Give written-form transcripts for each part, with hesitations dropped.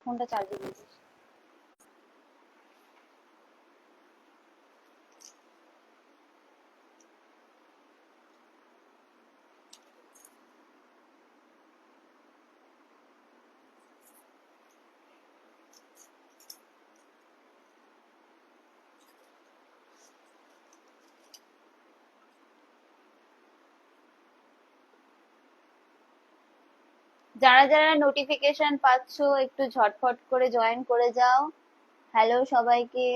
ফোনটা চার্জে দিয়েছিস? যারা যারা নোটিফিকেশন পাচ্ছো একটু ঝটফট করে জয়েন করে যাও। হ্যালো সবাইকে।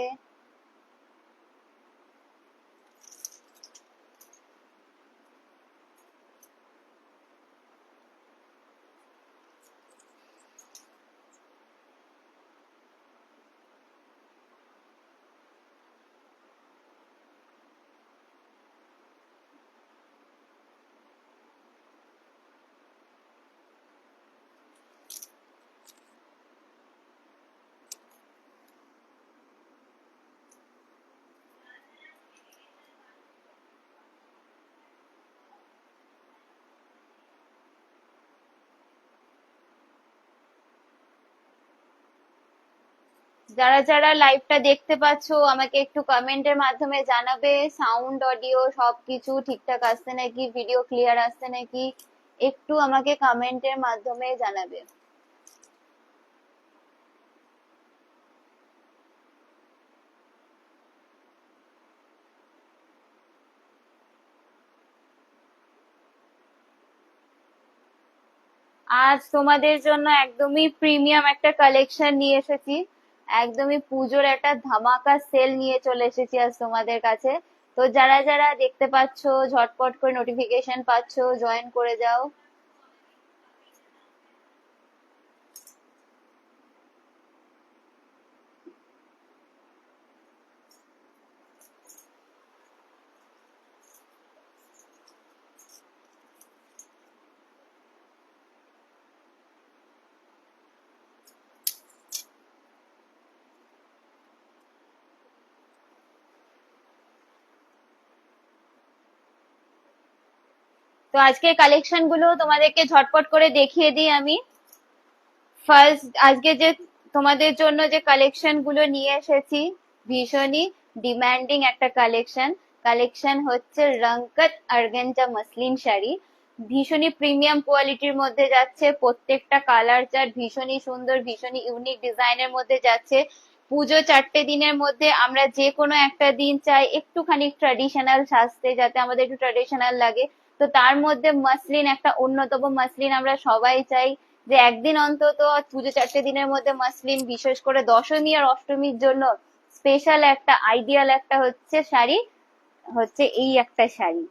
যারা যারা লাইভটা দেখতে পাচ্ছো আমাকে একটু কমেন্টের মাধ্যমে জানাবে সাউন্ড অডিও সবকিছু ঠিকঠাক আসছে নাকি, ভিডিও ক্লিয়ার আসছে নাকি, একটু আমাকে কমেন্টের মাধ্যমে জানাবে। আজ তোমাদের জন্য একদমই প্রিমিয়াম একটা কালেকশন নিয়ে এসেছি। একদমই পুজোর একটা ধামাকা সেল নিয়ে চলে এসেছি আজ তোমাদের কাছে। তো যারা যারা দেখতে পাচ্ছো ঝটপট করে নোটিফিকেশন পাচ্ছো জয়েন করে যাও। তো আজকে কালেকশন গুলো তোমাদেরকে ঝটপট করে দেখিয়ে দিই আমি। ফার্স্ট আজকে যে তোমাদের জন্য যে কালেকশন গুলো নিয়ে এসেছি ভীষণই ডিমান্ডিং একটা কালেকশন। কালেকশন হচ্ছে রঙ্কত অর্গানজা মসলিন শাড়ি। ভীষণই প্রিমিয়াম কোয়ালিটির মধ্যে যাচ্ছে, প্রত্যেকটা কালার চার্ট ভীষণই সুন্দর, ভীষণই ইউনিক ডিজাইনের মধ্যে যাচ্ছে। পুজো 4টে দিনের মধ্যে আমরা যে কোনো একটা দিন চাই একটুখানি ট্র্যাডিশনাল সাজতে, যাতে আমাদের একটু ট্র্যাডিশনাল লাগে। তো তার মধ্যে মাসলিন একটা অন্যতম, মাসলিন আমরা সবাই চাই যে একদিন অন্তত পুজো 4টে দিনের মধ্যে মাসলিন, বিশেষ করে দশমী আর অষ্টমীর জন্য স্পেশাল একটা আইডিয়াল একটা হচ্ছে শাড়ি, হচ্ছে এই একটা শাড়ি।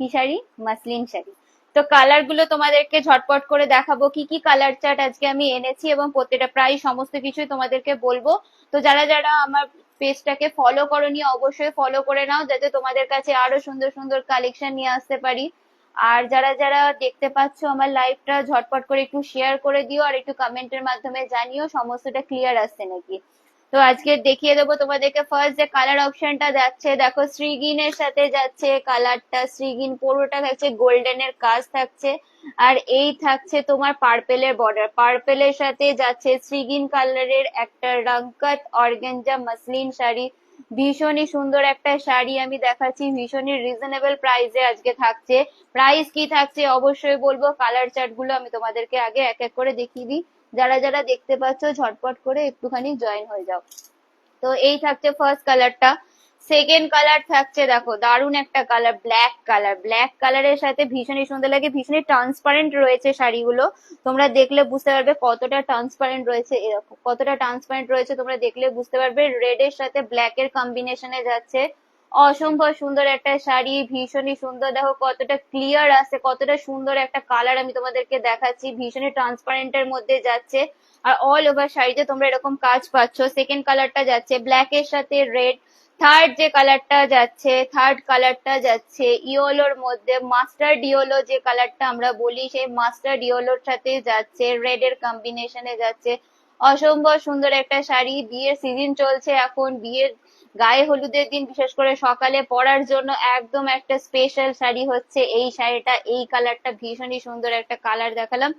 কি শাড়ি? মাসলিন শাড়ি। তো কালার গুলো তোমাদেরকে ঝটপট করে দেখাবো, কি কি কালার চার্ট আজকে আমি এনেছি এবং প্রত্যেকটা প্রায় সমস্ত কিছুই তোমাদেরকে বলবো। তো যারা যারা আমার পেজটাকে ফলো করোনি অবশ্যই ফলো করে নাও, যাতে তোমাদের কাছে আরো সুন্দর সুন্দর কালেকশন নিয়ে আসতে পারি। আর যারা যারা দেখতে পাচ্ছ আমার লাইভটা ঝটপট করে একটু শেয়ার করে দিও আর একটু কমেন্টের মাধ্যমে জানিও সমস্তটা ক্লিয়ার আসছে নাকি। তো আজকে দেখিয়ে দেবো তোমাদেরকে ফার্স্ট যে কালার অপশনটা যাচ্ছে, দেখো শ্রীগিনের সাথে যাচ্ছে কালারটা, শ্রীগিন পুরোটা থাকছে গোল্ডেন এর কাজ থাকছে। আর এই থাকছে তোমার পার্পেলের বর্ডার, পার্পেলের সাথে যাচ্ছে শ্রীগিন কালারের একটা রঙ্কত অর্গানজা মসলিন শাড়ি। ভীষণই সুন্দর একটা শাড়ি আমি দেখাচ্ছি, ভীষণই রিজনেবল প্রাইসে আজকে থাকছে। প্রাইস কি থাকছে অবশ্যই বলবো, কালার চার্ট গুলো আমি তোমাদেরকে আগে এক এক করে দেখিয়ে দিই। যারা যারা দেখতে পাচ্ছ ঝটপট করে একটুখানি জয়েন হয়ে যাও। তো এই থাকছে ফার্স্ট কালারটা। সেকেন্ড কালার থাকছে দেখো দারুণ একটা কালার, ব্ল্যাক কালার। ব্ল্যাক কালারের সাথে ভীষণই সুন্দর লাগে, ভীষণই ট্রান্সপারেন্ট রয়েছে শাড়িগুলো। তোমরা দেখলে বুঝতে পারবে কতটা ট্রান্সপারেন্ট রয়েছে, এরকম কতটা ট্রান্সপারেন্ট রয়েছে তোমরা দেখলে বুঝতে পারবে। রেড এর সাথে ব্ল্যাক এর কম্বিনেশনে যাচ্ছে, অসম্ভব সুন্দর একটা শাড়ি, ভীষণই সুন্দর। দেখো কতটা ক্লিয়ার আছে, কতটা সুন্দর একটা কালার আমি তোমাদেরকে দেখাচ্ছি, ভীষণই ট্রান্সপারেন্ট এর মধ্যে যাচ্ছে। আর অল ওভার শাড়িতে তোমরা এরকম কাজ পাচ্ছ। সেকেন্ড কালারটা যাচ্ছে ব্ল্যাক এর সাথে রেড। থার্ড যে কালারটা যাচ্ছে, থার্ড কালারটা যাচ্ছে ইয়েলোর মধ্যে, মাস্টার্ড ইয়েলো যে কালারটা আমরা বলি, সেই মাস্টার্ড ইয়েলোর সাথে যাচ্ছে, রেড এর কম্বিনেশনে যাচ্ছে। অসম্ভব সুন্দর একটা শাড়ি, বিয়ের সিজন চলছে এখন, বিয়ের গায়ে হলুদের দিন বিশেষ করে সকালে পরার জন্য একদম একটা স্পেশাল শাড়ি হচ্ছে এই শাড়িটা। এই কালারটা ভীষণই সুন্দর একটা কালার দেখালাম।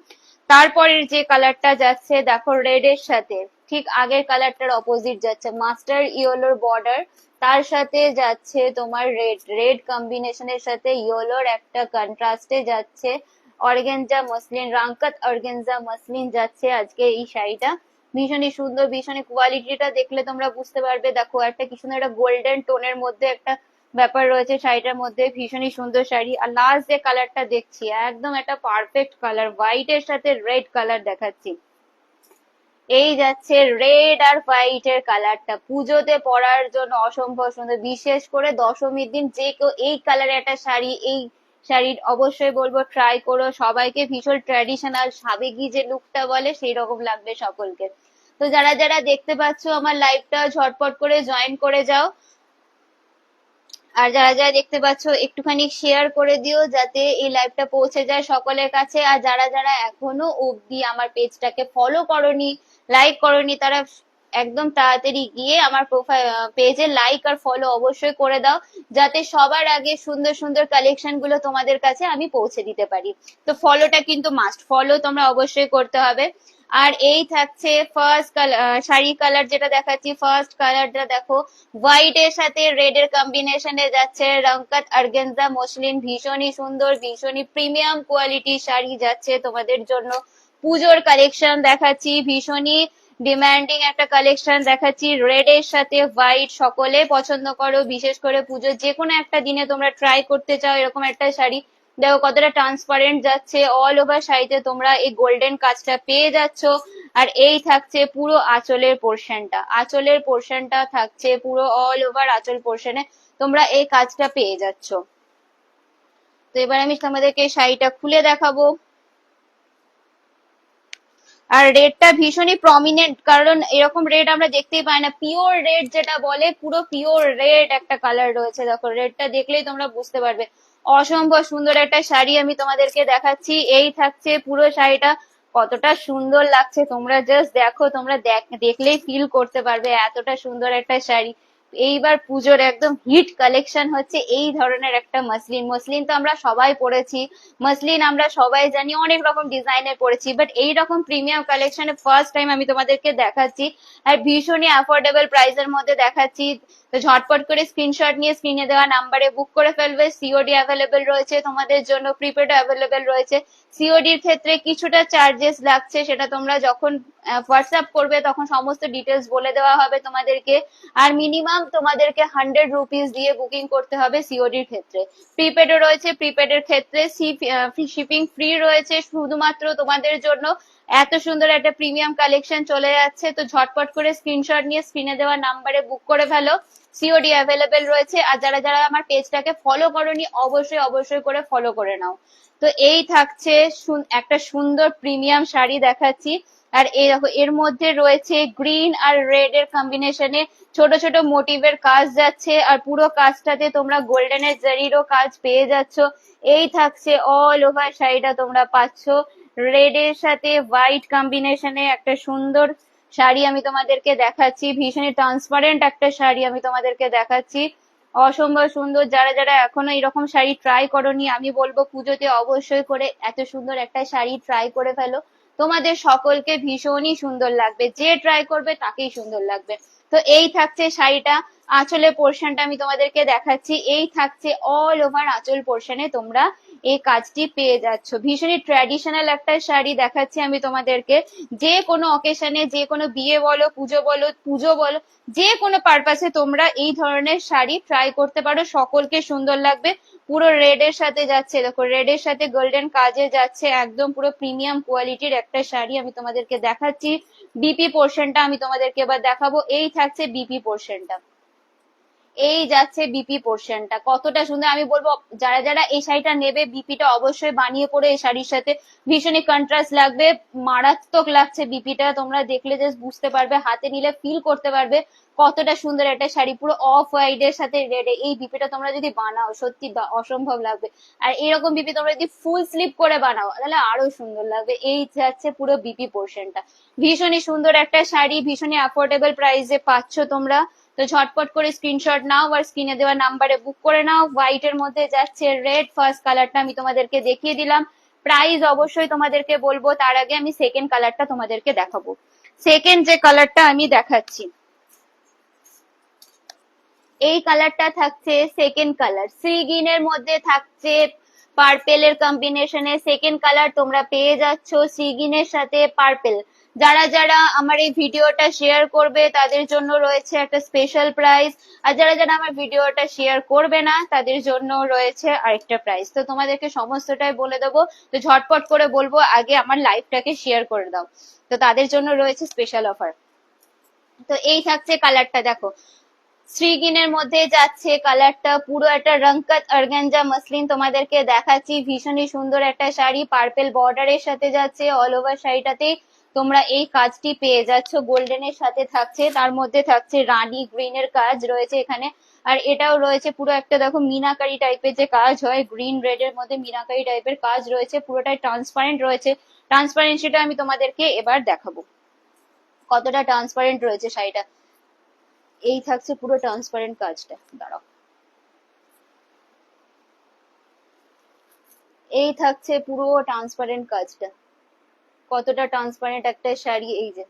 তারপরের যে কালারটা যাচ্ছে দেখো রেড এর সাথে, ঠিক আগের কালারটার অপোজিট যাচ্ছে, মাস্টার ইয়েলোর বর্ডার, তার সাথে যাচ্ছে তোমার রেড, রেড কম্বিনেশনের সাথে ইয়েলোর একটা কন্ট্রাস্টে যাচ্ছে অর্গেনজা মসলিন, রাঙ্কাত অর্গেনজা মসলিন যাচ্ছে আজকে এই শাড়িটা। ভীষণই সুন্দর, ভীষণই কোয়ালিটিটা দেখলে তোমরা বুঝতে পারবে। দেখো একটা কি সুন্দর একটা গোল্ডেন টোনের মধ্যে একটা ব্যাপার রয়েছে শাড়িটার মধ্যে, ভীষণই সুন্দর শাড়ি। আর লাস্ট যে কালারটা দেখছি একদম একটা পারফেক্ট কালার, হোয়াইট এর সাথে রেড কালার দেখাচ্ছি। এই যাচ্ছে রেড আর হোয়াইট এর কালারটা, পুজোতে পরার জন্য অসম্ভব সুন্দর, বিশেষ করে দশমীর দিন যে কেউ এই কালারের একটা শাড়ি, এই শাড়ি অবশ্যই বলবো ট্রাই করো। সবাইকে ভীষণ ট্র্যাডিশনাল সাবেকি যে লুকটা বলে সেই রকম লাগবে সকলকে। তো যারা যারা দেখতে পাচ্ছ আমার লাইভটা ঝটপট করে জয়েন করে যাও, আর যারা যারা দেখতে পাচ্ছ একটুখানি শেয়ার করে দিও যাতে এই লাইভটা পৌঁছে যায় সকলের কাছে। আর যারা যারা এখনো অবধি আমার পেজটাকে ফলো করনি, লাইক করনি, তারা একদম তাড়াতাড়ি গিয়ে আমার প্রোফাইল পেজে লাইক আর ফলো অবশ্যই করে দাও, যাতে সবার আগে সুন্দর সুন্দর কালেকশন গুলো তোমাদের কাছে আমি পৌঁছে দিতে পারি। তো ফলোটা কিন্তু মাস্ট, ফলো তোমরা অবশ্যই করতে হবে। আর এই থাকছে ফার্স্ট শাড়ি কালার যেটা দেখাচ্ছি, ফার্স্ট কালারটা দেখো হোয়াইট এর সাথে রেড এর কম্বিনেশনে যাচ্ছে রঙ্কাত অর্গেনজা মসলিন, ভীষণই সুন্দর, ভীষণই প্রিমিয়াম কোয়ালিটি শাড়ি যাচ্ছে তোমাদের জন্য। পুজোর কালেকশন দেখাচ্ছি, ভীষণই ডিমান্ডিং একটা কালেকশন দেখাচ্ছি, রেড এর সাথে হোয়াইট সকলে পছন্দ করো, বিশেষ করে পুজোর যে কোনো একটা দিনে তোমরা ট্রাই করতে চাও এরকম একটা শাড়ি। দেখো কতটা ট্রান্সপারেন্ট যাচ্ছে, অল ওভার শাড়িতে তোমরা এই গোল্ডেন কাজটা পেয়ে যাচ্ছ। আর এই থাকছে পুরো আঁচলের পোর্শনটা, আঁচলের পোর্শনটা থাকছে পুরো অল ওভার আঁচল পোর্শনে তোমরা এই কাজটা পেয়ে যাচ্ছ। তো এবার আমি তোমাদেরকে শাড়িটা খুলে দেখাবো। আর রেডটা ভীষণই প্রমিনেন্ট, কারণ এরকম রেড আমরা দেখতেই পাই না, পিওর রেড যেটা বলে, পুরো পিওর রেড একটা কালার রয়েছে। দেখো রেডটা দেখলেই তোমরা বুঝতে পারবে। অসম্ভব সুন্দর একটা শাড়ি আমি তোমাদেরকে দেখাচ্ছি। এই থাকছে পুরো শাড়িটা, কতটা সুন্দর লাগছে তোমরা জাস্ট দেখো, তোমরা দেখলেই ফিল করতে পারবে এতটা সুন্দর একটা শাড়ি। এইবার পুজোর একদম হিট কালেকশন হচ্ছে এই ধরনের একটা মসলিন। মসলিন তো আমরা সবাই পরেছি, মসলিন আমরা সবাই জানি অনেক রকম ডিজাইনের পরেছি, বাট এইরকম প্রিমিয়াম কালেকশনে ফার্স্ট টাইম আমি তোমাদেরকে দেখাচ্ছি, আর ভীষণই অ্যাফোর্ডেবল প্রাইসের মধ্যে দেখাচ্ছি। তো ঝটপট করে স্ক্রিনশট নিয়ে স্ক্রিনে দেওয়া নাম্বারে বুক করে ফেলবে। সিওডি অ্যাভেলেবেল রয়েছে তোমাদের জন্য, প্রিপেড অ্যাভেলেবেল রয়েছে। সিওডির ক্ষেত্রে কিছুটা চার্জেস লাগছে, সেটা তোমরা যখন হোয়াটসঅ্যাপ করবে তখন সমস্ত ডিটেলস বলে দেওয়া হবে তোমাদেরকে। আর মিনিমাম তোমাদেরকে 100 রুপিস দিয়ে বুকিং করতে হবে সিওডির ক্ষেত্রে। প্রিপেডও রয়েছে, প্রিপেডের ক্ষেত্রে শিপিং ফ্রি রয়েছে শুধুমাত্র তোমাদের জন্য। এত সুন্দর একটা প্রিমিয়াম কালেকশন চলে যাচ্ছে, তো ঝটপট করে স্ক্রিনশট নিয়ে স্ক্রিনে দেওয়া নাম্বারে বুক করে ফেলো। সিওডি অ্যাভেলেবেল রয়েছে। আর যারা যারা আমার পেজটাকে ফলো করোনি অবশ্যই অবশ্যই করে ফলো করে নাও। তো এই থাকছে একটা সুন্দর প্রিমিয়াম শাড়ি দেখাচ্ছি। আর এই দেখো এর মধ্যে রয়েছে গ্রিন আর রেড এর কম্বিনেশনে ছোট ছোট মোটিভের কাজ যাচ্ছে, আর পুরো কাজটাতে তোমরা গোল্ডেনের জারিরও কাজ পেয়ে যাচ্ছ। এই থাকছে অল ওভার শাড়িটা তোমরা পাচ্ছ রেড এর সাথে হোয়াইট কম্বিনেশনে একটা সুন্দর শাড়ি আমি তোমাদেরকে দেখাচ্ছি, ভীষণই ট্রান্সপারেন্ট একটা শাড়ি আমি তোমাদেরকে দেখাচ্ছি। অসম্ভব সুন্দর। যারা যারা এখনো এরকম শাড়ি ট্রাই করোনি আমি বলবো পুজোতে অবশ্যই করে এত সুন্দর একটা শাড়ি ট্রাই করে ফেলো, তোমাদের সকলকে ভীষণই সুন্দর লাগবে, যে ট্রাই করবে তাকেই সুন্দর লাগবে। তো এই থাকছে শাড়িটা, আঁচলের পোর্শনটা আমি তোমাদেরকে দেখাচ্ছি। এই থাকছে অল ওভার আঁচল পোর্শনে তোমরা এই কাজটি পেয়ে যাচ্ছ। ভীষণই ট্র্যাডিশনাল একটা শাড়ি দেখাচ্ছি আমি তোমাদেরকে। যে কোনো অকেশনে, যে কোনো বিয়ে বলো, পুজো বলো, যে কোনো পারপাসে তোমরা এই ধরনের শাড়ি ট্রাই করতে পারো, সকলকে সুন্দর লাগবে। পুরো রেড এর সাথে যাচ্ছে, দেখো রেড এর সাথে গোল্ডেন কাজে যাচ্ছে, একদম পুরো প্রিমিয়াম কোয়ালিটির একটা শাড়ি আমি তোমাদেরকে দেখাচ্ছি। বিপি পোর্শনটা আমি তোমাদেরকে এবার দেখাবো। এই থাকছে বিপি পোর্শনটা, এই যাচ্ছে বিপি পোর্শনটা, কতটা সুন্দর। আমি বলবো যারা যারা এই শাড়িটা নেবে বিপিটা অবশ্যই বানিয়ে পরে এই শাড়ির সাথে, ভীষণই কন্ট্রাস্ট লাগবে, মারাত্মক লাগছে বিপিটা, তোমরা দেখলে জাস্ট বুঝতে পারবে, হাতে নিলে ফিল করতে পারবে কতটা সুন্দর একটা শাড়ি। পুরো অফ হোয়াইট এর সাথে রেড, এই বিপিটা তোমরা যদি বানাও সত্যি অসম্ভব লাগবে। আর এরকম বিপি তোমরা যদি ফুল স্লিপ করে বানাও তাহলে আরো সুন্দর লাগবে। এই যাচ্ছে পুরো বিপি পোর্শনটা, ভীষণই সুন্দর একটা শাড়ি, ভীষণই অ্যাফোর্ডেবল প্রাইসে পাচ্ছ তোমরা। তো ঝটপট করে স্ক্রিনশট নাও আর স্ক্রিনে দেওয়া নাম্বারে বুক করে নাও। হোয়াইট এর মধ্যে যাচ্ছে রেড, ফার্স্ট কালারটা আমি তোমাদেরকে দেখিয়ে দিলাম। প্রাইস অবশ্যই তোমাদেরকে বলবো, তার আগে আমি সেকেন্ড কালারটা তোমাদেরকে দেখাবো। সেকেন্ড যে কালারটা আমি দেখাচ্ছি, এই কালারটা থাকছে সেকেন্ড কালার, সি গ্রিনের মধ্যে থাকছে পার্পেলের কম্বিনেশনে সেকেন্ড কালার তোমরা পেয়ে যাচ্ছ সি গ্রিনের সাথে পার্পেল। যারা যারা আমার এই ভিডিওটা শেয়ার করবে তাদের জন্য রয়েছে একটা স্পেশাল প্রাইস, আর যারা যারা আমার ভিডিওটা শেয়ার করবে না তাদের জন্য রয়েছে আরেকটা প্রাইস। তো তোমাদেরকে সমস্তটাই বলে দেবো, তো ঝটপট করে বলবো আগে আমার লাইভটাকে শেয়ার করে দাও, তো তাদের জন্য রয়েছে স্পেশাল অফার। তো এই থাকছে কালারটা, দেখো শ্রীগিনের মধ্যে যাচ্ছে কালারটা, পুরো একটা রংকত অর্গানজা মসলিন তোমাদেরকে দেখাচ্ছি, ভীষণই সুন্দর একটা শাড়ি, পার্পেল বর্ডারের সাথে যাচ্ছে, অল ওভার শাড়িটাতে তোমরা এই কাজটি পেয়ে যাচ্ছ, গোল্ডেনের সাথে থাকছে, তার মধ্যে থাকছে রানী গ্রিনের কাজ রয়েছে এখানে, আর এটাও রয়েছে পুরো একটা দেখো মিনাকারি টাইপের যে কাজ হয়, গ্রিন রেড এর মধ্যে মিনাকারি টাইপের কাজ রয়েছে, পুরোটাই ট্রান্সপারেন্ট রয়েছে। ট্রান্সপারেন্সিটা আমি তোমাদেরকে এবার দেখাবো কতটা ট্রান্সপারেন্ট রয়েছে শাড়িটা। এই থাকছে পুরো ট্রান্সপারেন্ট কাজটা, দাঁড়াও, এই থাকছে পুরো ট্রান্সপারেন্ট কাজটা, কতটা ট্রান্সপারেন্ট একটা শাড়ি। এই যে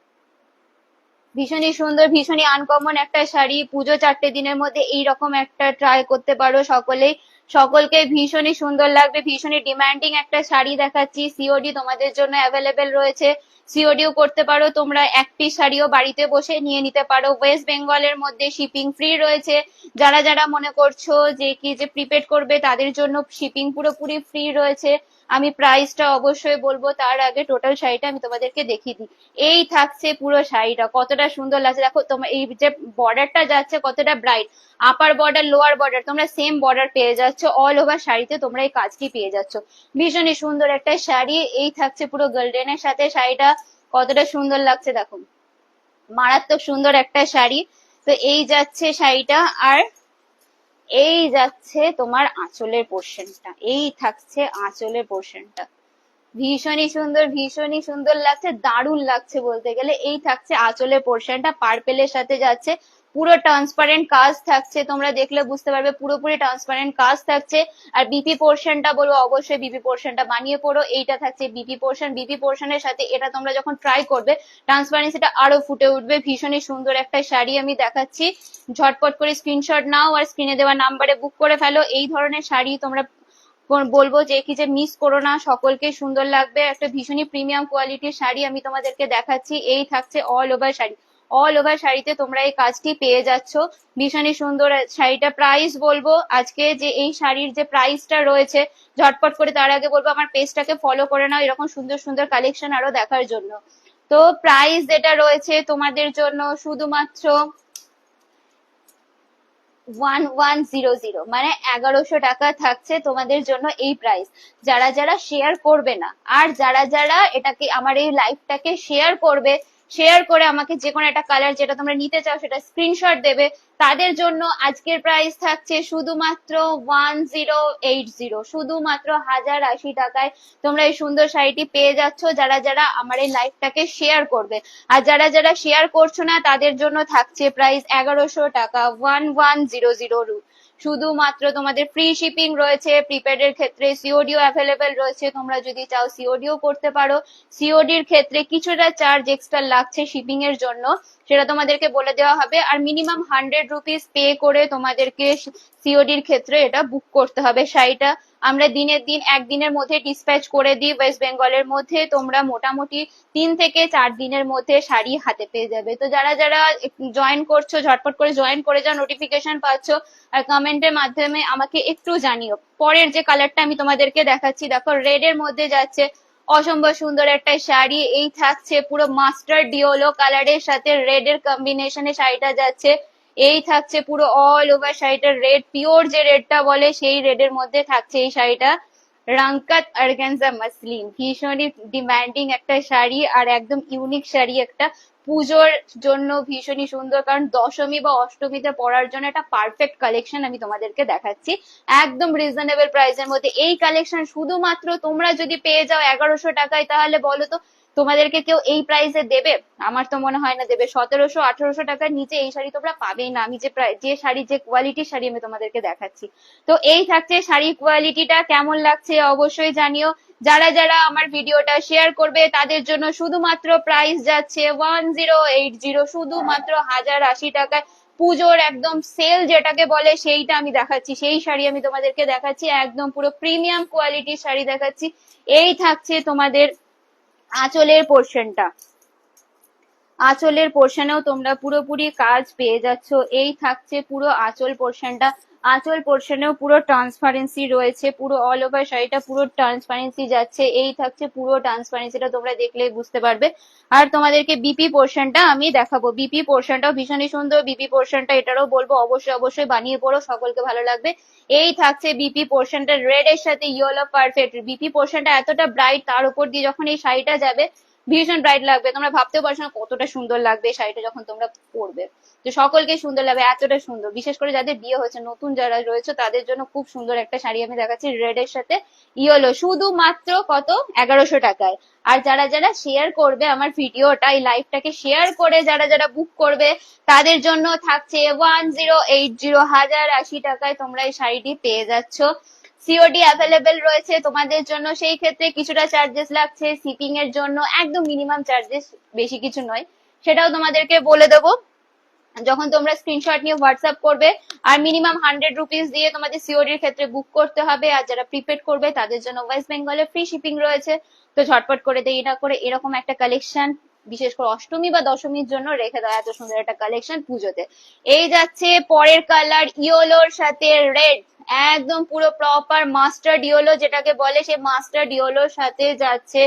ভীষণই সুন্দর, ভীষণই আনকমন একটা শাড়ি, পুজো 4টে দিনের মধ্যে এইরকম একটা ট্রাই করতে পারো সকলেই, সকলকে ভীষণই সুন্দর লাগবে, ভীষণই ডিমান্ডিং একটা শাড়ি দেখাচ্ছি। সিওডি তোমাদের জন্য অ্যাভেলেবেল রয়েছে, সিওডিও করতে পারো তোমরা, এক পিস শাড়িও বাড়িতে বসে নিয়ে নিতে পারো, ওয়েস্ট বেঙ্গলের মধ্যে শিপিং ফ্রি রয়েছে। যারা যারা মনে করছো যে কি যে প্রিপেড করবে তাদের জন্য শিপিং পুরোপুরি ফ্রি রয়েছে। আমি প্রাইসটা অবশ্যই বলবো, তার আগে টোটাল শাড়িটা আমি তোমাদেরকে দেখিয়ে দিই। এই থাকছে পুরো শাড়িটা, কতটা সুন্দর লাগছে দেখো, তোমার এই যে বর্ডারটা যাচ্ছে কতটা bright, upper border lower border তোমরা সেম বর্ডার পেয়ে যাচ্ছ, অল ওভার শাড়িতে তোমরা এই কাজটি পেয়ে যাচ্ছ, ভীষণই সুন্দর একটা শাড়ি। এই থাকছে পুরো গোল্ডেনের সাথে শাড়িটা, কতটা সুন্দর লাগছে দেখো, মারাত্মক সুন্দর একটা শাড়ি। তো এই যাচ্ছে শাড়িটা, আর এই যাচ্ছে তোমার আঁচলের পোর্শনটা, এই থাকছে আঁচলের পোর্শনটা, ভীষণই সুন্দর, ভীষণই সুন্দর লাগছে, দারুণ লাগছে বলতে গেলে। এই থাকছে আঁচলের পোর্শনটা, পার্পেলের সাথে যাচ্ছে, পুরো ট্রান্সপারেন্ট কাজ থাকছে, তোমরা দেখলে বুঝতে পারবে পুরোপুরি ট্রান্সপারেন্ট কাজ থাকছে। আর বিপি পোর্শনটা বলবো অবশ্যই বিপি পোর্শনটা বানিয়ে পড়ো, এইটা থাকছে বিপি পোর্শন, বিপি পোর্শনের সাথে এটা তোমরা যখন ট্রাই করবে ট্রান্সপারেন্সিটা আরো ফুটে উঠবে, ভীষণই সুন্দর একটা শাড়ি আমি দেখাচ্ছি, ঝটপট করে স্ক্রিনশট নাও আর স্ক্রিনে দেওয়া নাম্বারে বুক করে ফেলো। এই ধরনের শাড়ি তোমরা বলবো যে কি যে মিস করো না, সকলকে সুন্দর লাগবে, একটা ভীষণই প্রিমিয়াম কোয়ালিটির শাড়ি আমি তোমাদেরকে দেখাচ্ছি। এই থাকছে all over sari, all over শাড়িতে তোমরা এই কাজটি পেয়ে যাচ্ছ, ভীষণই সুন্দর শাড়িটা। প্রাইস বলবো আজকে যে এই শাড়ির যে প্রাইসটা রয়েছে ঝটপট করে, তার আগে বলবো আমার পেজটাকে ফলো করে নাও এরকম সুন্দর সুন্দর কালেকশন আরো দেখার জন্য। তো প্রাইস যেটা রয়েছে তোমাদের জন্য শুধুমাত্র 1100, মানে 1100 টাকা থাকছে তোমাদের জন্য এই প্রাইস। যারা যারা শেয়ার করবে না, আর যারা যারা এটাকে আমার এই লাইভটাকে শেয়ার করবে, শেয়ার করে আমাকে যে কোনো একটা কালার যেটা তোমরা নিতে চাও সেটা স্ক্রিনশট দেবে, তাদের জন্য আজকের প্রাইস থাকছে শুধুমাত্র 1080, শুধুমাত্র 1080 টাকায় তোমরা এই সুন্দর শাড়িটি পেয়ে যাচ্ছ, যারা যারা আমার এই লাইভটাকে শেয়ার করবে। আর যারা যারা শেয়ার করছো না তাদের জন্য থাকছে প্রাইস 1100 টাকা, 1100, শুধুমাত্র তোমাদের ফ্রি শিপিং রয়েছে, প্রিপেড এর ক্ষেত্রে সিওডিও অ্যাভেলেবেল রয়েছে, তোমরা যদি চাও সিওডিও করতে পারো, সিওডির ক্ষেত্রে কিছুটা চার্জ এক্সট্রা লাগছে শিপিং এর জন্য, সেটা তোমাদেরকে বলে দেওয়া হবে, আর মিনিমাম 100 রুপিস পে করে তোমাদেরকে সিওডির ক্ষেত্রে এটা বুক করতে হবে। শাড়িটা আমরা দিনের দিন একদিনের মধ্যে ডিসপ্যাচ করে দিই ওয়েস্ট বেঙ্গলের মধ্যে, তোমরা মোটামুটি 3 থেকে 4 দিনের মধ্যে শাড়ি হাতে পেয়ে যাবে। তো যারা যারা জয়েন করছো ঝটপট করে জয়েন করে যাও, নোটিফিকেশন পাচ্ছ, আর কমেন্টের মাধ্যমে আমাকে একটু জানিও। পরের যে কালারটা আমি তোমাদেরকে দেখাচ্ছি, দেখো রেড এর মধ্যে যাচ্ছে অসম্ভব সুন্দর একটা শাড়ি, এই থাকছে পুরো মাস্টার ডিওলো কালারের সাথে রেড এর কম্বিনেশনে শাড়িটা যাচ্ছে, এই থাকছে পুরো অল ওভার শাড়িটা রেড, পিওর যে রেডটা বলে সেই রেড এর মধ্যে থাকছে এই শাড়িটা, রাঙ্কাত অর্গানজা মাসলিন, ভীষণই ডিমান্ডিং একটা শাড়ি আর একদম ইউনিক শাড়ি একটা, পুজোর জন্য ভীষণই সুন্দর, কারণ দশমী বা অষ্টমীতে পরার জন্য একটা পারফেক্ট কালেকশন আমি তোমাদেরকে দেখাচ্ছি একদম রিজনেবল প্রাইসের মধ্যে। এই কালেকশন শুধুমাত্র তোমরা যদি পেয়ে যাও 1100 টাকায়, তাহলে বলো তো তোমাদেরকে কেউ এই প্রাইসে দেবে? আমার তো মনে হয় না দেবে। 1700-1800 টাকার নিচে এই শাড়ি তোমরা পাবেই না, আমি যে শাড়ি যে কোয়ালিটির শাড়ি আমি তোমাদেরকে দেখাচ্ছি। তো এই থাকছে শাড়ির কোয়ালিটিটা, কেমন লাগছে অবশ্যই জানিও। যারা যারা আমার ভিডিওটা শেয়ার করবে তাদের জন্য শুধুমাত্র প্রাইস যাচ্ছে 1080, শুধুমাত্র 1080 টাকায়। পুজোর একদম সেল যেটাকে বলে সেইটা আমি দেখাচ্ছি, সেই শাড়ি আমি তোমাদেরকে দেখাচ্ছি, একদম পুরো প্রিমিয়াম কোয়ালিটির শাড়ি দেখাচ্ছি। এই থাকছে তোমাদের আঁচলের পোর্শনটা, আঁচলের পোর্শনেও তোমরা পুরোপুরি কাজ পেয়ে যাচ্ছ। এই থাকছে পুরো আঁচল পোর্শনটা, আঁচল পোর্শনেও পুরো ট্রান্সপারেন্সি রয়েছে, পুরো অল ওভার শাড়িটা পুরো ট্রান্সপারেন্সি যাচ্ছে। এই থাকছে পুরো ট্রান্সপারেন্সিটা, তোমরা দেখলেই বুঝতে পারবে। আর তোমাদেরকে বিপি পোর্শনটা আমি দেখাবো, বিপি পোর্শনটাও ভীষণই সুন্দর। বিপি পোর্শনটা এটারও বলবো অবশ্যই অবশ্যই বানিয়ে পড়ো, সকলকে ভালো লাগবে। এই থাকছে বিপি পোর্শনটা, রেড এর সাথে ইয়েলো পারফেক্ট। বিপি পোর্শনটা এতটা ব্রাইট, তার উপর দিয়ে যখন এই শাড়িটা যাবে ভীষণ ব্রাইট লাগবে, তোমরা ভাবতেও পারছো না কতটা সুন্দর লাগবে এই শাড়িটা যখন তোমরা পরবে। তো সকলকে সুন্দর লাগবে, এতটা সুন্দর। বিশেষ করে যাদের বিয়ে হয়েছে, নতুন যারা রয়েছে তাদের জন্য খুব সুন্দর একটা শাড়ি আমি দেখাচ্ছি, রেড এর সাথে ইয়েলো, শুধুমাত্র কত 1100 টাকায়। আর যারা যারা শেয়ার করবে আমার ভিডিওটা, এই লাইভটাকে শেয়ার করে যারা যারা বুক করবে তাদের জন্য থাকছে 1080, 1080 টাকায় তোমরা এই শাড়িটি পেয়ে যাচ্ছ। সিওডি অ্যাভেলেবেল রয়েছে তোমাদের জন্য, সেই ক্ষেত্রে কিছুটা চার্জেস লাগছে শিপিং এর জন্য, একদম মিনিমাম চার্জেস, বেশি কিছু নয়, সেটাও তোমাদেরকে বলে দেবো যখন তোমরা স্ক্রিনশট নিয়ে হোয়াটসঅ্যাপ করবে। আর মিনিমাম 100 রুপিস দিয়ে তোমাদের সিওডি এর ক্ষেত্রে বুক করতে হবে। আর যারা প্রিপেড করবে তাদের জন্য ওয়েস্ট বেঙ্গলে ফ্রি শিপিং রয়েছে। তো ঝটপট করে দেরি না করে এরকম একটা কালেকশন বিশেষ করে অষ্টমী বা দশমীর জন্য রেখে দাও, এত সুন্দর একটা কালেকশন পুজোতে। এই যাচ্ছে পরের কালার, ইয়েলোর সাথে রেড, একদম পুরো প্রপার মাস্টার্ড ইয়েলো যেটাকে বলে, সেই মাস্টার্ড ইয়েলোর সাথে যাচ্ছে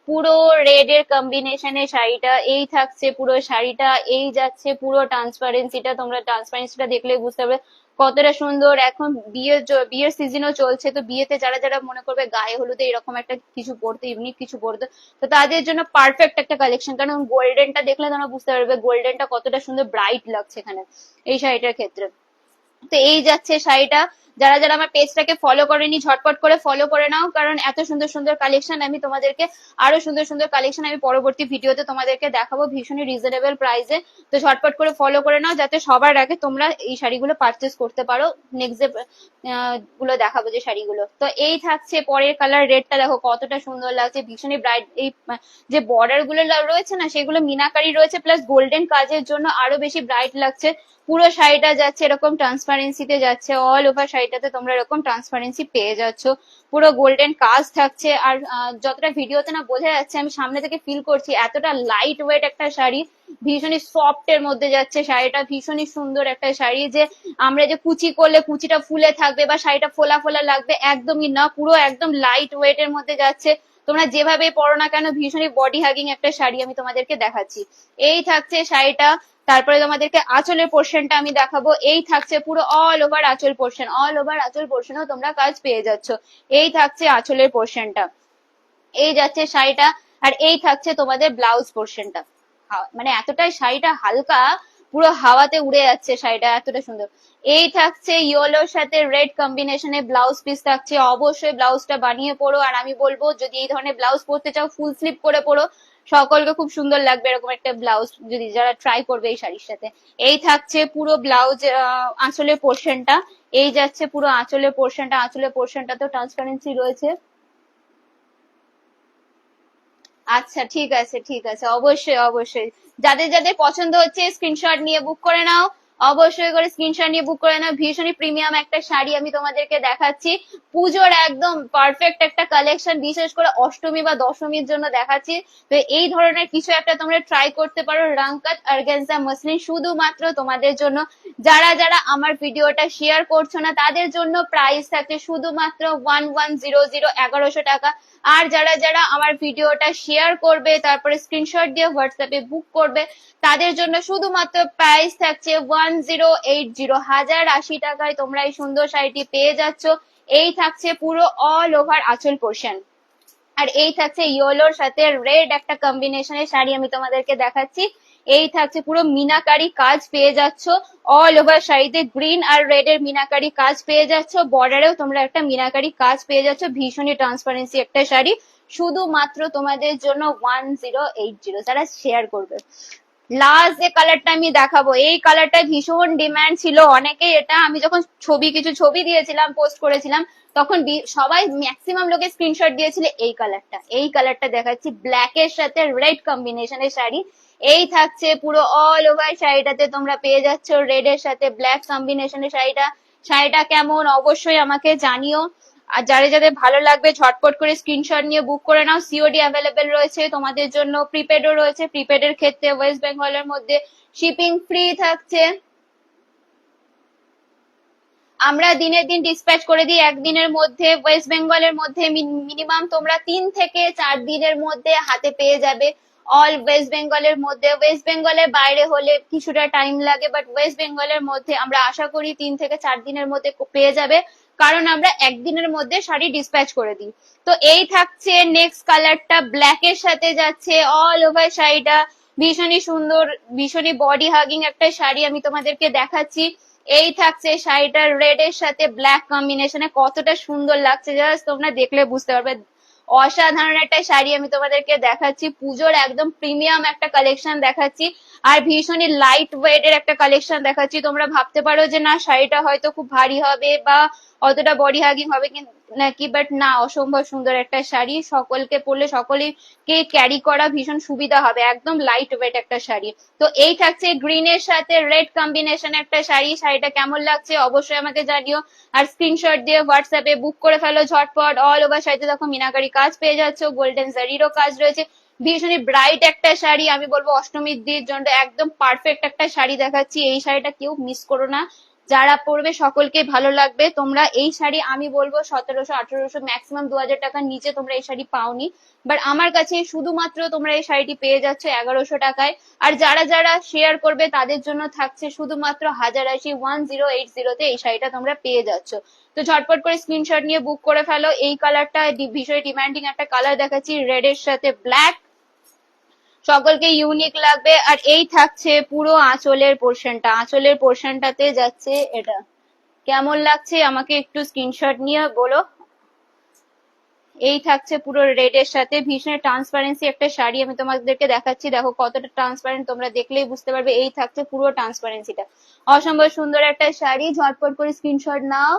পুরো রেড এর কম্বিনেশনে শাড়িটা। এই থাকছে পুরো শাড়িটা, এই যাচ্ছে পুরো ট্রান্সপারেন্সিটা, তোমরা ট্রান্সপারেন্সিটা দেখলে বুঝতে পারবে কতটা সুন্দর। এখন বিয়ের সিজনও চলছে, তো বিয়েতে যারা যারা মনে করবে গায়ে হলুদে এরকম একটা কিছু পরতে, ইউনিক কিছু পরতে, তো তাদের জন্য পারফেক্ট একটা কালেকশন। কারণ গোল্ডেনটা দেখলে তোমরা বুঝতে পারবে গোল্ডেনটা কতটা সুন্দর ব্রাইট লাগছে এখানে এই শাড়িটার ক্ষেত্রে। তো এই যাচ্ছে শাড়িটা। যারা যারা আমার পেজটাকে ফলো করেনি ঝটপট করে ফলো করে নাও, কারণ এত সুন্দর সুন্দর কালেকশন আমি তোমাদেরকে, আরো সুন্দর সুন্দর কালেকশন আমি পরবর্তী ভিডিওতে তোমাদেরকে দেখাবো ভীষণই রিজনেবল প্রাইসে। তো ঝটপট করে ফলো করে নাও যাতে সবার আগে তোমরা এই শাড়িগুলো পারচেস করতে পারো। নেক্সট যে গুলো দেখাবো যে শাড়িগুলো, তো এই থাকছে পরের কালার, রেডটা দেখো কতটা সুন্দর লাগছে, ভীষণই ব্রাইট। এই যে বর্ডার গুলো রয়েছে না সেগুলো মিনাকারি রয়েছে, প্লাস গোল্ডেন কাজের জন্য আরো বেশি ব্রাইট লাগছে। পুরো শাড়িটা যাচ্ছে এরকম ট্রান্সপারেন্সিতে যাচ্ছে, অল ওভার শাড়িটাতে তোমরা এরকম ট্রান্সপারেন্সি পেয়ে যাচ্ছ, পুরো গোল্ডেন কাজ থাকছে। আর যতটা ভিডিওতে না বোঝা যাচ্ছে, আমি সামনে থেকে ফিল করছি এতটা লাইট ওয়েট একটা শাড়ি, ভীষণই সফট এর মধ্যে যাচ্ছে শাড়িটা, ভীষণই সুন্দর একটা শাড়ি। যে আমরা যে কুচি করলে কুচিটা ফুলে থাকবে বা শাড়িটা ফোলা ফোলা লাগবে, একদমই না, পুরো একদম লাইট ওয়েট এর মধ্যে যাচ্ছে। তোমরা যেভাবে পরো না কেন ভীষণই বডি হাগিং একটা শাড়ি আমি তোমাদেরকে দেখাচ্ছি। এই থাকছে শাড়িটা। তারপরে তোমাদেরকে আঁচলের পোর্শনটা আমি দেখাবো। এই থাকছে পুরো অল ওভার আঁচল পোর্শন, অল ওভার আঁচল পোর্শনেও তোমরা কাজ পেয়ে যাচ্ছ। এই থাকছে আঁচলের পোর্শনটা, এই যাচ্ছে শাড়িটা। আর এই থাকছে তোমাদের ব্লাউজ পোর্শনটা, মানে এতটাই শাড়িটা হালকা, পুরো হাওয়াতে উড়ে যাচ্ছে শাড়িটা, এতটা সুন্দর। এই থাকছে ইয়েলোর সাথে রেড কম্বিনেশনে ব্লাউজ পিস থাকছে, অবশ্যই ব্লাউজটা বানিয়ে পড়ো। আর আমি বলবো যদি এই ধরনের ব্লাউজ পরতে চাও ফুল স্লিভ করে পড়ো, সকলকে খুব সুন্দর লাগবে এরকম একটা ব্লাউজ যদি যারা ট্রাই করবে এই শাড়ির সাথে। এই থাকছে পুরো ব্লাউজ আঁচলের পোর্শনটা, এই যাচ্ছে পুরো আঁচলের পোর্শনটা, আঁচলের পোর্শনটা তো ট্রান্সপারেন্সি রয়েছে। আচ্ছা ঠিক আছে ঠিক আছে, অবশ্যই অবশ্যই। যাদের যাদের পছন্দ হচ্ছে স্ক্রিনশট নিয়ে বুক করে নাও, অবশ্যই করে স্ক্রিনশট নিয়ে বুক করে নাও। ভীষণই প্রিমিয়াম একটা শাড়ি আমি তোমাদেরকে দেখাচ্ছি, পুজোর একদম পারফেক্ট একটা কালেকশন, বিশেষ করে অষ্টমী বা দশমীর জন্য দেখাচ্ছি। তো এই ধরনের কিছু একটা তোমরা ট্রাই করতে পারো, রাংকাত অর্গানজা মসলিন শুধুমাত্র তোমাদের জন্য। যারা যারা আমার ভিডিওটা শেয়ার করছো না তাদের জন্য প্রাইস থাকছে শুধুমাত্র 1100, 1100 টাকা। আর যারা যারা আমার ভিডিওটা শেয়ার করবে তারপরে স্ক্রিনশট দিয়ে হোয়াটসঅ্যাপে বুক করবে তাদের জন্য শুধুমাত্র প্রাইস থাকছে 1080, 1080 টাকায় তোমরা এই সুন্দর শাড়িটি পেয়ে যাচ্ছ। এই থাকছে পুরো অল ওভার আঁচল পোর্শন। আর এই থাকছে ইয়েলোর সাথে রেড একটা কম্বিনেশনের শাড়ি আমি তোমাদেরকে দেখাচ্ছি। এই থাকছে পুরো মিনাকারি কাজ পেয়ে যাচ্ছ, অল ওভার শাড়িতে গ্রিন আর রেড এর মিনাকারি কাজ পেয়ে যাচ্ছ, বর্ডারেও তোমরা একটা মিনাকারি কাজ পেয়ে যাচ্ছ, ভীষণই ট্রান্সপারেন্সি একটা শাড়ি শুধুমাত্র তোমাদের জন্য 1080 যারা শেয়ার করবে। লাস্ট যে কালারটা আমি দেখাবো, এই কালারটা ভীষণ ডিমান্ড ছিল অনেকেই, এটা আমি যখন কিছু ছবি দিয়েছিলাম, পোস্ট করেছিলাম, তখন সবাই ম্যাক্সিমাম লোকে স্ক্রিনশট দিয়েছিল এই কালারটা দেখাচ্ছি, ব্ল্যাক এর সাথে রেড কম্বিনেশনের শাড়ি। এই থাকছে পুরো অল ওভার শাড়িটাতে তোমরা পেয়ে যাচ্ছ রেড এর সাথে ব্ল্যাক কম্বিনেশনের শাড়িটা। শাড়িটা কেমন অবশ্যই আমাকে জানিও। আর যাদের যাদের ভালো লাগবে ঝটপট করে স্ক্রিনশট নিয়ে বুক করে নাও। সিওডি অ্যাভেলেবেল রয়েছে তোমাদের জন্য, প্রিপেডও রয়েছে। প্রিপেড এর ক্ষেত্রে ওয়েস্ট বেঙ্গলের মধ্যে শিপিং ফ্রি থাকছে। আমরা দিনের দিন ডিসপ্যাচ করে দিই একদিনের মধ্যে। ওয়েস্ট বেঙ্গলের মধ্যে মিনিমাম তোমরা 3 থেকে 4 দিনের মধ্যে হাতে পেয়ে যাবে। অল ওয়েস্ট বেঙ্গলের মধ্যে, ওয়েস্ট বেঙ্গলের বাইরে হলে কিছুটা টাইম লাগে, বাট ওয়েস্ট বেঙ্গলের মধ্যে আমরা আশা করি 3 থেকে 4 দিনের মধ্যে পেয়ে যাবে, কারণ আমরা একদিনের মধ্যে শাড়ি ডিসপ্যাচ করে দিই। তো এই থাকছে নেক্সট কালারটা, ব্ল্যাক এর সাথে যাচ্ছে অল ওভার শাড়িটা, ভীষণই সুন্দর, ভীষণই বডি হাগিং একটা শাড়ি আমি তোমাদেরকে দেখাচ্ছি। এই থাকছে শাড়িটা রেড এর সাথে ব্ল্যাক কম্বিনেশনে, কতটা সুন্দর লাগছে জাস্ট তোমরা দেখলে বুঝতে পারবে। অসাধারণ একটা শাড়ি আমি তোমাদেরকে দেখাচ্ছি, পুজোর একদম প্রিমিয়াম একটা কালেকশন দেখাচ্ছি, আর ভীষণই লাইট ওয়েট এর একটা কালেকশন দেখাচ্ছি। তোমরা ভাবতে পারো যে না শাড়িটা হয়তো খুব ভারী হবে বা অতটা বডি হাগিং হবে নাকি, বাট না, অসম্ভব সুন্দর একটা শাড়ি, সকলকে পরলে সকলেকে ক্যারি করা ভীষণ সুবিধা হবে, একদম লাইট ওয়েট একটা শাড়ি। তো এই থাকছে গ্রিন এর সাথে রেড কম্বিনেশন একটা শাড়ি। শাড়িটা কেমন লাগছে অবশ্যই আমাকে জানিও, আর স্ক্রিনশট দিয়ে হোয়াটসঅ্যাপে বুক করে ফেলো ঝটপট। অল ওভার শাড়িতে দেখো মিনাকারি কাজ পেয়ে যাচ্ছ, গোল্ডেন জারিরও কাজ রয়েছে, ভীষণই ব্রাইট একটা শাড়ি। আমি বলবো অষ্টমীর দিনের জন্য একদম পারফেক্ট একটা শাড়ি দেখাচ্ছি, এই শাড়িটা কেউ মিস করো না, যারা পরবে সকলকে ভালো লাগবে। তোমরা এই শাড়ি আমি বলবো 1700 1800 ম্যাক্সিমাম 2000 টাকার নিচে তোমরা এই শাড়ি পাওনি, বাট আমার কাছে শুধুমাত্র তোমরা এই শাড়িটি পেয়ে যাচ্ছ 1100 টাকায়। আর যারা যারা শেয়ার করবে তাদের জন্য থাকছে শুধুমাত্র 1080 এই শাড়িটা তোমরা পেয়ে যাচ্ছ। তো ঝটপট করে স্ক্রিনশট নিয়ে বুক করে ফেলো। এই কালারটা ভীষণ ডিমান্ডিং একটা কালার দেখাচ্ছি, রেড এর সাথে ব্ল্যাক, সকলকে ইউনিক লাগবে। আর এই থাকছে পুরো আঁচলের পোর্শনটাতে যাচ্ছে এটা, কেমন লাগছে আমাকে একটু স্ক্রিনশট নিয়ে বলো। এই থাকছে পুরো রেড এর সাথে, ভীষণ ট্রান্সপারেন্সি একটা শাড়ি আমি তোমাদেরকে দেখাচ্ছি, দেখো কতটা ট্রান্সপারেন্ট, তোমরা দেখলেই বুঝতে পারবে। এই থাকছে পুরো ট্রান্সপারেন্সিটা, অসম্ভব সুন্দর একটা শাড়ি, ঝটপট করে স্ক্রিনশট নাও।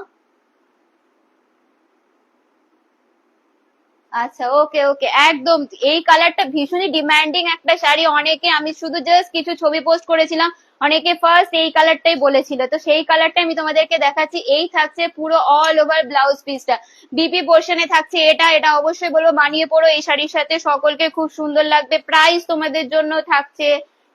আচ্ছা, ওকে ওকে, একদম এই কালারটা ভীষণই ডিমান্ডিং একটা শাড়ি, অনেকে, আমি শুধু জাস্ট কিছু ছবি পোস্ট করেছিলাম, অনেকে ফার্স্ট এই কালারটাই বলেছিল, তো সেই কালারটা আমি তোমাদেরকে দেখাচ্ছি। এই থাকছে পুরো অল ওভার ব্লাউজ পিসটা, বিপি পোর্শনে থাকছে এটা। এটা অবশ্যই বলবো বানিয়ে পড়ো এই শাড়ির সাথে, সকলকে খুব সুন্দর লাগবে। প্রাইস তোমাদের জন্য থাকছে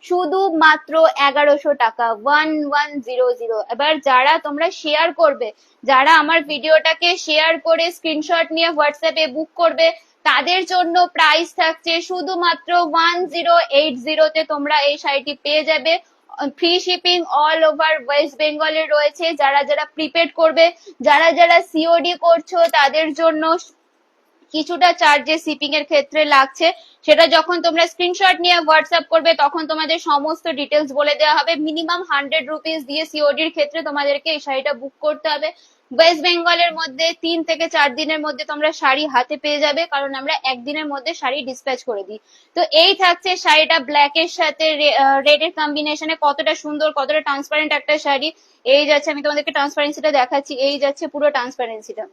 শুধুমাত্র 1100 টাকা, 1100। এবার যারা তোমরা শেয়ার করবে, যারা আমার ভিডিওটাকে শেয়ার করে স্ক্রিনশট নিয়ে হোয়াটসঅ্যাপে বুক করবে, তাদের জন্য প্রাইস থাকছে শুধুমাত্র 1080 তে তোমরা এই শাড়িটি পেয়ে যাবে। Free shipping all over West বেঙ্গলে রয়েছে। যারা যারা প্রিপেড করবে, যারা যারা সিওডি করছো, তাদের জন্য কিছুটা চার্জেস শিপিং এর ক্ষেত্রে লাগছে, সেটা যখন তোমরা স্ক্রিনশট নিয়ে হোয়াটসঅ্যাপ করবে তখন তোমাদের সমস্ত ডিটেলস বলে দেওয়া হবে। মিনিমাম 100 রুপিস দিয়ে সিওডির ক্ষেত্রে তোমাদেরকে এই শাড়িটা বুক করতে হবে। ওয়েস্ট বেঙ্গলের মধ্যে 3 থেকে 4 দিনের মধ্যে তোমরা শাড়ি হাতে পেয়ে যাবে, কারণ আমরা একদিনের মধ্যে শাড়ি ডিসপ্যাচ করে দিই। তো এই থাকছে শাড়িটা ব্ল্যাক এর সাথে রেড এর কম্বিনেশনে, কতটা সুন্দর, কতটা ট্রান্সপারেন্ট একটা শাড়ি। এই যাচ্ছে, আমি তোমাদেরকে ট্রান্সপারেন্সিটা দেখাচ্ছি, এই যাচ্ছে পুরো ট্রান্সপারেন্সিটা,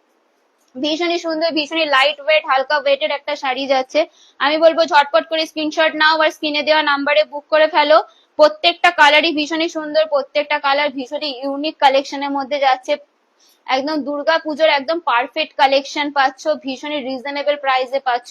ভীষণই সুন্দর, ভীষণই লাইট ওয়েট, হালকা ওয়েটের একটা শাড়ি যাচ্ছে। আমি বলবো ঝটপট করে স্ক্রিনশট নাও আর স্ক্রিনে দেওয়া নাম্বারে বুক করে ফেলো। প্রত্যেকটা কালারই ভীষণই সুন্দর, প্রত্যেকটা কালার ভীষণই ইউনিক কালেকশনের মধ্যে যাচ্ছে, একদম দুর্গা পুজোর একদম পারফেক্ট কালেকশন পাচ্ছ, ভীষণই রিজনেবল প্রাইসে পাচ্ছ।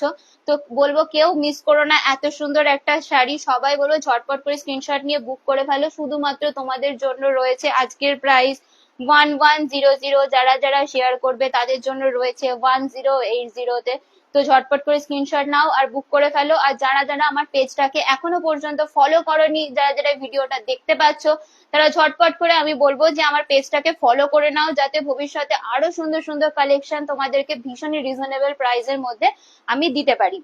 তো বলবো কেউ মিস করো না এত সুন্দর একটা শাড়ি, সবাই বলবো ঝটপট করে স্ক্রিনশট নিয়ে বুক করে ফেলো। শুধুমাত্র তোমাদের জন্য রয়েছে আজকের প্রাইস 1100, যারা যারা শেয়ার করবে তাদের জন্য রয়েছে 1080 তে। তো ঝটপট করে স্ক্রিনশট নাও আর বুক করে ফেলো। আর যারা যারা আমার পেজটাকে এখনো পর্যন্ত ফলো করোনি, যারা যারা ভিডিওটা দেখতে পাচ্ছ, তারা ঝটপট করে আমি বলবো যে আমার পেজটাকে ফলো করে নাও, যাতে ভবিষ্যতে আরো সুন্দর সুন্দর কালেকশন তোমাদেরকে ভীষণই রিজনেবল প্রাইসের মধ্যে আমি দিতে পারি।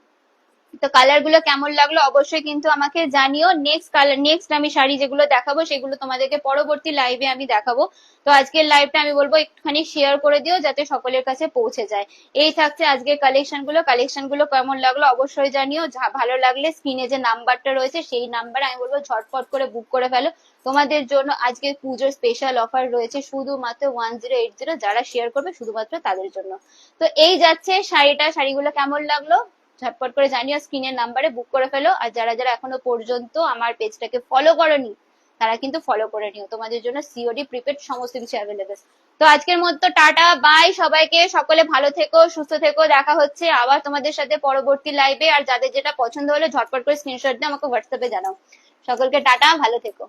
তো কালার গুলো কেমন লাগলো অবশ্যই কিন্তু আমাকে জানিও। নেক্সট আমি শাড়ি যেগুলো দেখাবো সেগুলো তোমাদেরকে পরবর্তী লাইভে আমি দেখাবো। তো আজকের লাইভটা আমি বলবো একটুখানি শেয়ার করে দিও যাতে সকলের কাছে পৌঁছে যায়। এই থাকছে আজকের কালেকশন গুলো কেমন লাগলো অবশ্যই জানিও। ভালো লাগলে স্ক্রিনে যে নাম্বারটা রয়েছে সেই নাম্বারে আমি বলবো ঝটপট করে বুক করে ফেলো। তোমাদের জন্য আজকে পুজোর স্পেশাল অফার রয়েছে শুধুমাত্র 1080, যারা শেয়ার করবে শুধুমাত্র তাদের জন্য। তো এই যাচ্ছে শাড়িগুলো কেমন লাগলো ঝটপট করে জানিও, স্ক্রিনের নাম্বারে বুক করে ফেলো। আর যারা যারা এখনো পর্যন্ত আমার পেজটাকে ফলো করোনি তারা কিন্তু ফলো করে নিও, তোমাদের জন্য সিওডি প্রিপেড সমস্ত কিছু অ্যাভেলেবেল। তো আজকের মতো টাটা বাই সবাইকে, সকলে ভালো থেকো সুস্থ থেকো, দেখা হচ্ছে আবার তোমাদের সাথে পরবর্তী লাইভে। আর যাদের যেটা পছন্দ হলো ঝটপট করে স্ক্রিনশট দিয়ে আমাকে হোয়াটসঅ্যাপে জানাও। সকলকে টাটা, ভালো থেকো।